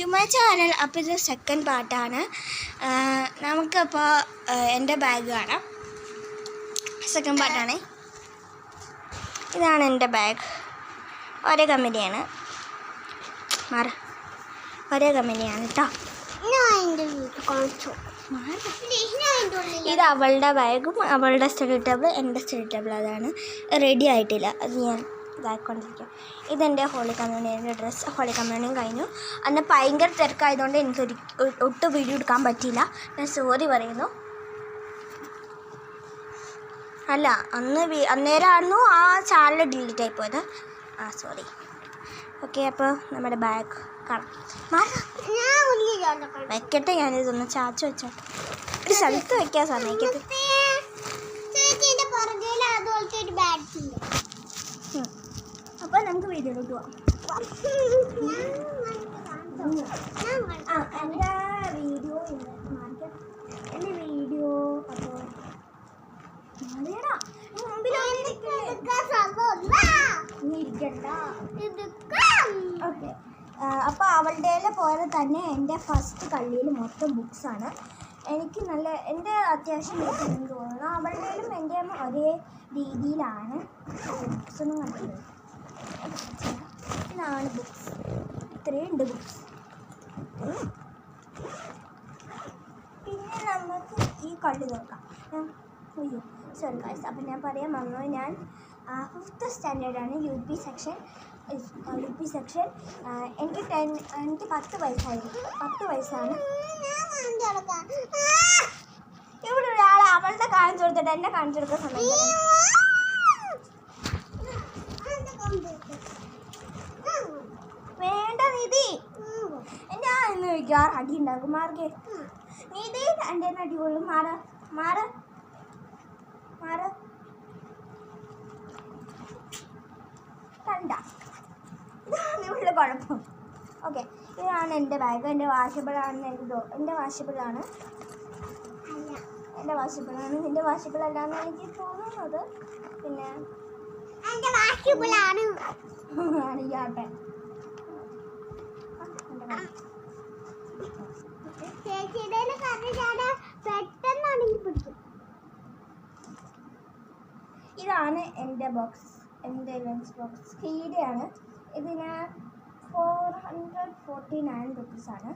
To my channel. അപ്പോൾ ഇത് second പാർട്ടാണ്. നമുക്കപ്പോൾ എൻ്റെ ബാഗ് കാണാം. സെക്കൻഡ് പാർട്ടാണ്. ഇതാണ് എൻ്റെ ബാഗ്. ഒരേ കമ്പനിയാണ്. ഒരേ കമ്പനിയാണ് കേട്ടോ. ഇത് അവളുടെ ബാഗും അവളുടെ സ്റ്റഡി ടേബിൾ, എൻ്റെ സ്റ്റഡി ടേബിൾ. അതാണ് റെഡി ആയിട്ടില്ല, അത് ഞാൻ ഇതായിക്കൊണ്ടിരിക്കുക. ഇതെൻ്റെ ഹോളി കമ്മ്യൂണിയുടെ ഡ്രസ്സ്. ഹോളി കമ്മ്യൂണിയും കഴിഞ്ഞു. അന്ന് ഭയങ്കര തിരക്കായതുകൊണ്ട് എനിക്ക് ഒട്ടും വീഡിയോ എടുക്കാൻ പറ്റിയില്ല. ഞാൻ സോറി പറയുന്നു. അല്ല, അന്നേരമായിരുന്നു ആ ചാനൽ ഡിലീറ്റ് ആയിപ്പോയത്. സോറി. ഓക്കെ, അപ്പോൾ നമ്മുടെ ബാഗ് കാണാം. വെക്കട്ടെ, ഞാനിതൊന്ന് ചാച്ചു വെച്ചോട്ടെ. ഒരു സ്ഥലത്ത് വെക്കാൻ സമയത്ത്. അപ്പോൾ നമുക്ക് വീഡിയോയിലോട്ട് പോവാം. എൻ്റെ വീഡിയോ അപ്പോൾ ഓക്കെ. അപ്പോൾ അവളുടെ പോലെ തന്നെ എൻ്റെ ഫസ്റ്റ് കള്ളിയിൽ മൊത്തം ബുക്സാണ്. എനിക്ക് എൻ്റെ അത്യാവശ്യം ബുക്സെന്ന് തോന്നുന്നു. അവളുടെയും എൻ്റെയും ഒരേ രീതിയിലാണ്. ബുക്സൊന്നും കണ്ടില്ല. ഇതാണ് ബുക്സ്. ഇത്രയുണ്ട് ബുക്സ്. പിന്നെ നമുക്ക് ഈ കള്ളി നോക്കാം. സോറി ഗൈസ്, അപ്പം ഞാൻ പറയാൻ വന്നു. ഞാൻ 5th സ്റ്റാൻഡേർഡാണ്. U P section. എനിക്ക് 10 വയസ്സായിരുന്നു. 10 വയസ്സാണ്. ഇവിടെ ഒരാൾ അവളുടെ കാണിച്ചു കൊടുത്തിട്ട് എന്നെ കാണിച്ചു കൊടുക്കുന്ന സമയത്ത് വേണ്ട നീതി. ഞാൻ ഇന്ന് ചോദിക്കാറ് അടി ഉണ്ടാക്കും. മാർഗേ നീതി എൻ്റെ അടികൊള്ളു. മാറ് കണ്ട. ഇതാണ് ഇവിടെ കുഴപ്പം. ഓക്കെ, ഇതാണ് എൻ്റെ ബാഗ്. എൻ്റെ വാഷബിളാണ്. എൻ്റെ വാഷബിളാണ്. നിൻ്റെ വാഷബിളല്ലാന്ന് എനിക്ക് തോന്നുന്നത്. പിന്നെ ആണിക്കാട്ടെ. ഇതാണ് എൻ്റെ ബോക്സ്. എൻ്റെ ലഞ്ച് ബോക്സ് കീടയാണ്. ഇതിന് 449 റുപ്പീസാണ്.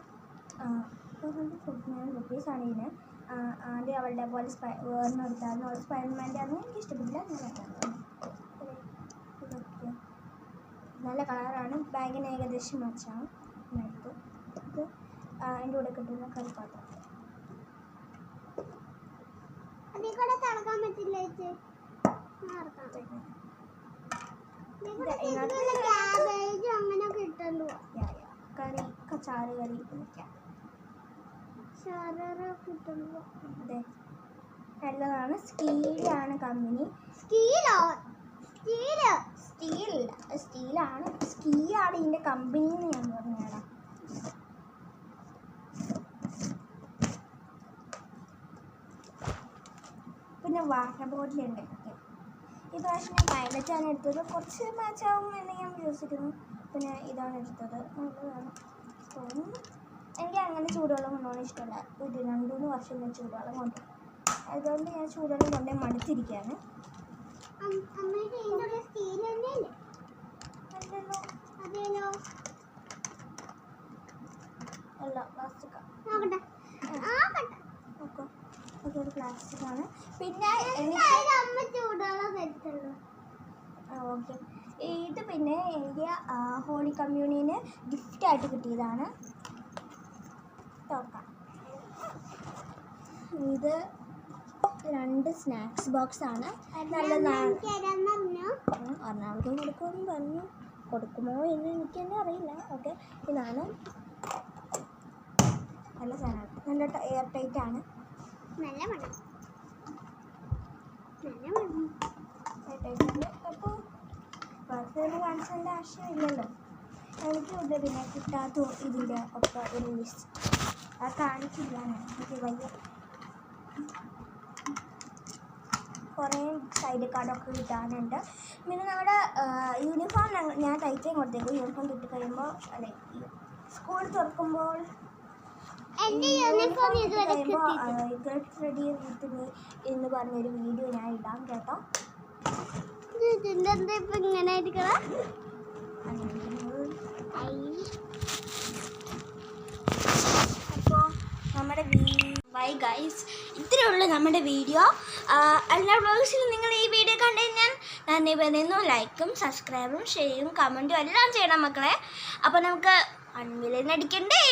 449 റുപ്പീസാണ് ഇതിന്. ആദ്യം അവളുടെ പോലെ വേർന്നെടുത്തായിരുന്നു. അവൾ സ്പൈഡർമാൻ്റെ ആയിരുന്നു. എനിക്ക് ഇഷ്ടപ്പെട്ടില്ല. ഇതൊക്കെ നല്ല കളറാണ്. ബാഗിന് ഏകദേശം മാച്ചാണ്. എടുത്തു. ഇത് എൻ്റെ കൂടെ കിട്ടുന്ന കറിപ്പാത്രം. അതിൽ കൂടെ തടക്കാൻ പറ്റില്ല. കറി ചാറ് കറി അതെ, നല്ലതാണ്. സ്റ്റീലാണ് കമ്പനി. സ്റ്റീലാണ് ഇതിൻ്റെ കമ്പനി എന്ന് ഞാൻ പറഞ്ഞാടാ. പിന്നെ വാട്ടർ ബോട്ടിലുണ്ട്. ഈ പ്രാവശ്യം ഞാൻ പൈലറ്റാണ് എടുത്തത്. കുറച്ച് മാച്ചാവും എന്ന് ഞാൻ വിശ്വസിക്കുന്നു. പിന്നെ ഇതാണ് എടുത്തത്. നല്ലതാണ് തോന്നുന്നു. എനിക്ക് അങ്ങനെ ചൂടുവെള്ളം കൊണ്ടുപോകാൻ ഇഷ്ടമല്ല. ഒരു 2-3 വർഷം ഞാൻ ചൂടുവെള്ളം കൊണ്ടു. അതുകൊണ്ട് ഞാൻ ചൂടുവെള്ളം കൊണ്ടേ മടുത്തിരിക്കുകയാണ്. അല്ല, പ്ലാസ്റ്റിക്കാണ്. അതൊരു പ്ലാസ്റ്റിക്കാണ്. പിന്നെ ഓക്കെ, ഇത് പിന്നെ എനിക്ക് ഹോളി കമ്മ്യൂണിന് ഗിഫ്റ്റായിട്ട് കിട്ടിയതാണ്. നോക്കാം. ഇത് 2 സ്നാക്സ് ബോക്സാണ്. നല്ലതാണ്. ഒരെണ്ണാൾക്കും കൊടുക്കുമെന്ന് പറഞ്ഞു. കൊടുക്കുമോ എന്ന് എനിക്ക് തന്നെ അറിയില്ല. ഓക്കെ, ഇതാണ് നല്ല സാധനമാണ്. നല്ല എയർ ടൈറ്റാണ്. നല്ല മണം. അപ്പോൾ പുറത്തുനിന്ന് കാണിച്ചതിൻ്റെ ആവശ്യമില്ലല്ലോ. എനിക്ക് ഇത് പിന്നെ കിട്ടാത്ത ഇതിൻ്റെ ഒക്കെ ഒരു ലിസ്റ്റ് അത് കാണിച്ചില്ല. എനിക്ക് വയ്യ. കുറേ സൈഡ് കാർഡൊക്കെ കിട്ടാനുണ്ട്. പിന്നെ നമ്മുടെ യൂണിഫോം ഞാൻ തയ്ച്ചേ കൊടുത്തേക്കും. യൂണിഫോം കിട്ടിക്കഴിയുമ്പോൾ അല്ലേ സ്കൂൾ തുറക്കുമ്പോൾ എൻ്റെ യൂണിഫോം ഇതുവരെ ഗെറ്റ് റെഡി വിത്ത് മീ എന്ന് പറഞ്ഞൊരു വീഡിയോ ഞാൻ ഇടാം കേട്ടോ. ഇതിൻ്റെ ഇപ്പം ഇങ്ങനെ ആയിരിക്കണം. അപ്പോൾ നമ്മുടെ ബൈ ഗൈസ്, ഇത്രയേ ഉള്ളൂ നമ്മുടെ വീഡിയോ. എല്ലാ വ്ളോഗ്സിലും നിങ്ങൾ ഈ വീഡിയോ കണ്ടു കഴിഞ്ഞാൽ നന്ദി പറയുന്നു. ലൈക്കും സബ്സ്ക്രൈബും ഷെയറും കമൻറ്റും എല്ലാം ചെയ്യണം മക്കളെ. അപ്പോൾ നമുക്ക് 1 മില്യൺ അടിക്കണ്ടേ.